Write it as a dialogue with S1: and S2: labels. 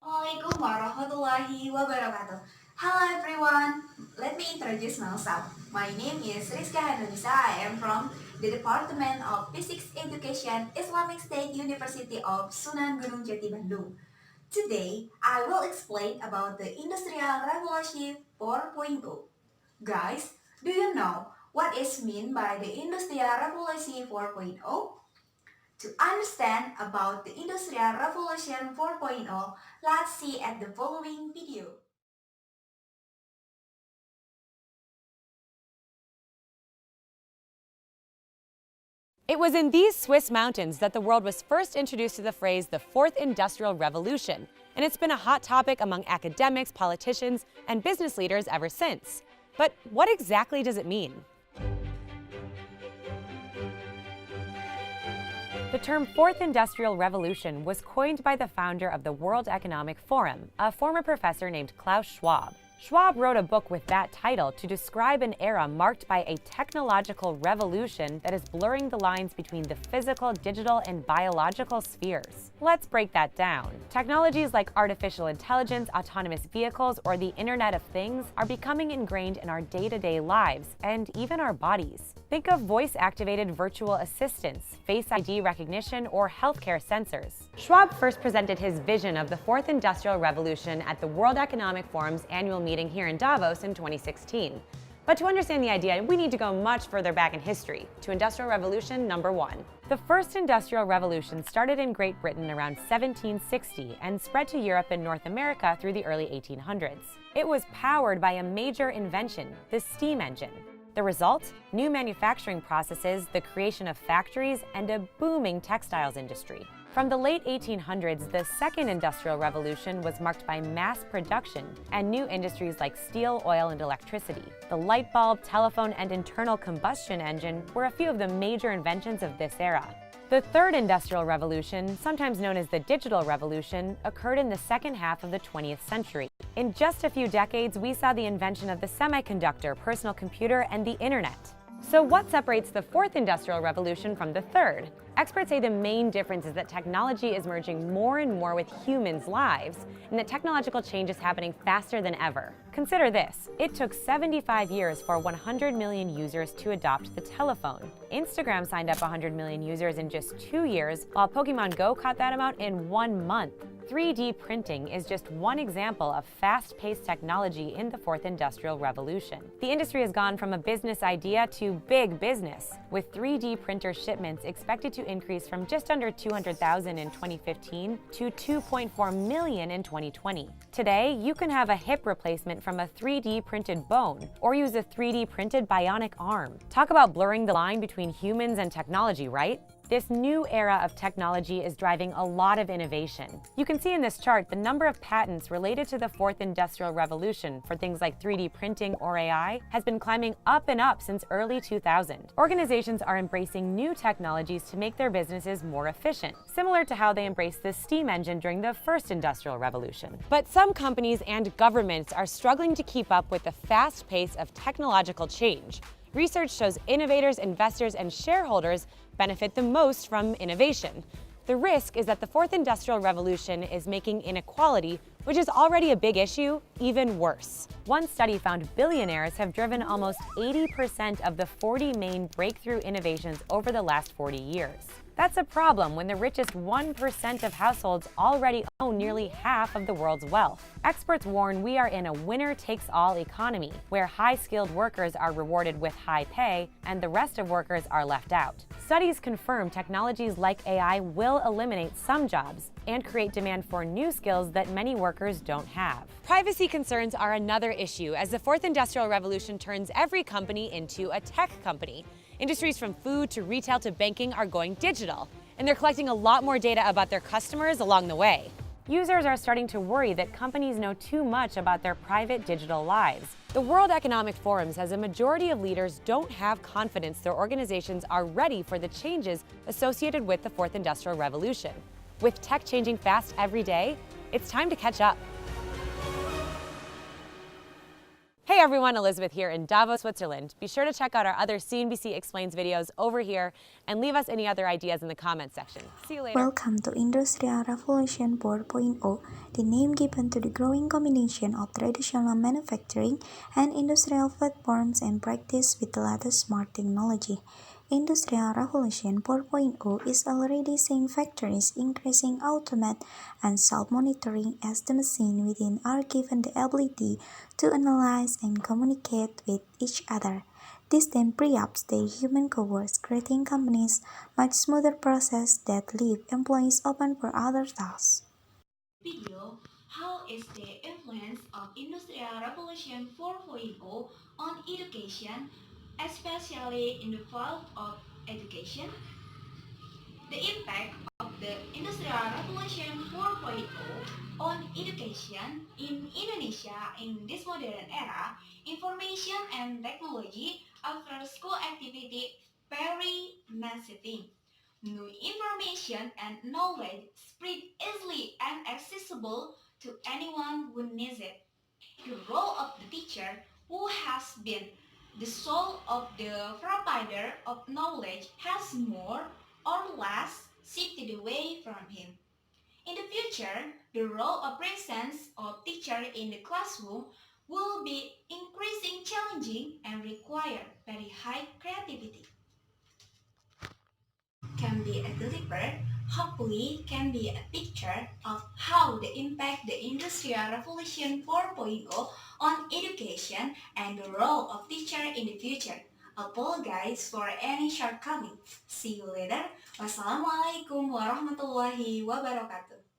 S1: Assalamualaikum warahmatullahi wabarakatuh. Hello everyone, let me introduce myself. My name is Rizky. I am from the Department of Physics Education, Islamic State University of Sunan Gunung Jati, Bandung. Today, I will explain about the Industrial Revolution 4.0. Guys, do you know what is meant by the Industrial Revolution 4.0? To understand about the Industrial Revolution 4.0, let's see at the following video.
S2: It was in these Swiss mountains that the world was first introduced to the phrase the Fourth Industrial Revolution, and it's been a hot topic among academics, politicians, and business leaders ever since. But what exactly does it mean? The term Fourth Industrial Revolution was coined by the founder of the World Economic Forum, a former professor named Klaus Schwab. Schwab wrote a book with that title to describe an era marked by a technological revolution that is blurring the lines between the physical, digital, and biological spheres. Let's break that down. Technologies like artificial intelligence, autonomous vehicles, or the Internet of Things are becoming ingrained in our day-to-day lives and even our bodies. Think of voice-activated virtual assistants, Face ID recognition, or healthcare sensors. Schwab first presented his vision of the Fourth Industrial Revolution at the World Economic Forum's annual meeting here in Davos in 2016. But to understand the idea, we need to go much further back in history, to Industrial Revolution number 1. The first Industrial Revolution started in Great Britain around 1760 and spread to Europe and North America through the early 1800s. It was powered by a major invention, the steam engine. The result? New manufacturing processes, the creation of factories, and a booming textiles industry. From the late 1800s, the Second Industrial Revolution was marked by mass production and new industries like steel, oil, and electricity. The light bulb, telephone, and internal combustion engine were a few of the major inventions of this era. The Third Industrial Revolution, sometimes known as the Digital Revolution, occurred in the second half of the 20th century. In just a few decades, we saw the invention of the semiconductor, personal computer, and the internet. So what separates the Fourth Industrial Revolution from the Third? Experts say the main difference is that technology is merging more and more with humans' lives, and that technological change is happening faster than ever. Consider this. It took 75 years for 100 million users to adopt the telephone. Instagram signed up 100 million users in just 2 years, while Pokemon Go caught that amount in 1 month. 3D printing is just one example of fast-paced technology in the Fourth Industrial Revolution. The industry has gone from a business idea to big business, with 3D printer shipments expected to increase from just under 200,000 in 2015 to 2.4 million in 2020. Today, you can have a hip replacement from a 3D printed bone, or use a 3D printed bionic arm. Talk about blurring the line between humans and technology, right? This new era of technology is driving a lot of innovation. You can see in this chart the number of patents related to the Fourth Industrial Revolution for things like 3D printing or AI has been climbing up and up since early 2000. Organizations are embracing new technologies to make their businesses more efficient, similar to how they embraced the steam engine during the First Industrial Revolution. But some companies and governments are struggling to keep up with the fast pace of technological change. Research shows innovators, investors, and shareholders benefit the most from innovation. The risk is that the Fourth Industrial Revolution is making inequality, which is already a big issue, even worse. One study found billionaires have driven almost 80% of the 40 main breakthrough innovations over the last 40 years. That's a problem when the richest 1% of households already own nearly half of the world's wealth. Experts warn we are in a winner-takes-all economy, where high-skilled workers are rewarded with high pay and the rest of workers are left out. Studies confirm technologies like AI will eliminate some jobs and create demand for new skills that many workers don't have. Privacy concerns are another issue as the Fourth Industrial Revolution turns every company into a tech company. Industries from food to retail to banking are going digital, and they're collecting a lot more data about their customers along the way. Users are starting to worry that companies know too much about their private digital lives. The World Economic Forum says a majority of leaders don't have confidence their organizations are ready for the changes associated with the Fourth Industrial Revolution. With tech changing fast every day, it's time to catch up. Hey everyone, Elizabeth here in Davos, Switzerland. Be sure to check out our other CNBC Explains videos over here and leave us any other ideas in the comments section. See you later.
S3: Welcome to Industrial Revolution 4.0, the name given to the growing combination of traditional manufacturing and industrial platforms and practice with the latest smart technology. Industrial Revolution 4.0 is already seeing factories increasing automate and self-monitoring as the machine within are given the ability to analyze and communicate with each other. This then pre-ups their human coworkers, creating companies much smoother process that leave employees open for other tasks.
S1: Video, how is the influence of Industrial Revolution 4.0 on education, especially in the field of education? The impact of the Industrial Revolution 4.0 on education in Indonesia in this modern era, information and technology after school activity very massive. New information and knowledge spread easily and accessible to anyone who needs it. The role of the teacher, who has been the soul of the provider of knowledge, has more or less shifted away from him. In the future, the role of presence of teacher in the classroom will be increasing challenging and require very high creativity. Can be a delivered, hopefully can be a picture of how the impact the Industrial Revolution 4.0 on education and the role of teacher in the future. Apologize for any shortcomings. See you later. Wassalamualaikum warahmatullahi wabarakatuh.